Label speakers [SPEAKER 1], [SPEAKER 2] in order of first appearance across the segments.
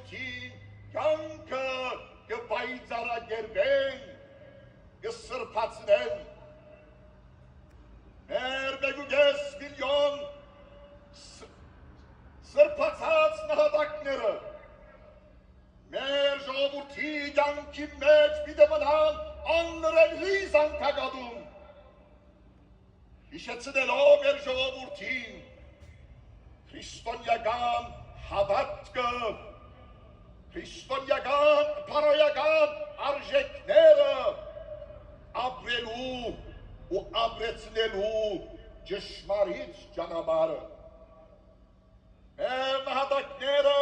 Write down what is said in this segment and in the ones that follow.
[SPEAKER 1] ժողովրդին կյանքը կպայծառագերվեն, կսրբացնեն։ Մեր 1.5 միլիոն սրբացած նահատակները մեր ժողովրդի կյանքի մեջ պիտի մնան աններելի զանգակատում, հիշեցնելով մեր ժողովրդին քրիստոնեական հավատքը, քրիստոնեական բարոյական արժեքները ապրելու ու ապրեցնելու ճշմարիտ ճանապարհը։ Մեր նահատակները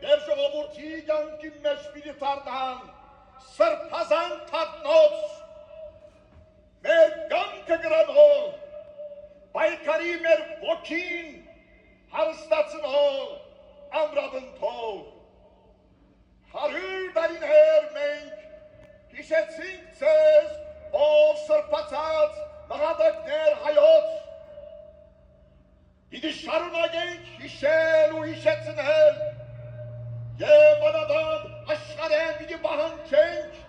[SPEAKER 1] մեր ժողովրդի կյանքի մեջ պիտի դառնան սրբազան թատնոց, մեր կյանքը գրավող, պայքարի մեր ոգին հարստացնող, ամրապնդող։ 100 տարիներ մենք հիշեցինք ձեզ, ով սրբացած նահատակներ հայոց, պիտի շարունակենք հիշել ու հիշեցնել և անադատ աշխարհեն պիտի պահանջենք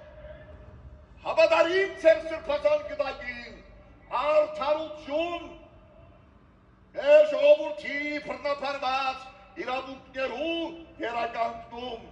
[SPEAKER 1] հավատարիմ ձեր սրբազան գդակին արդարություն, մեր ժողովրդի բռնապարված իրավունքներու վերականգնում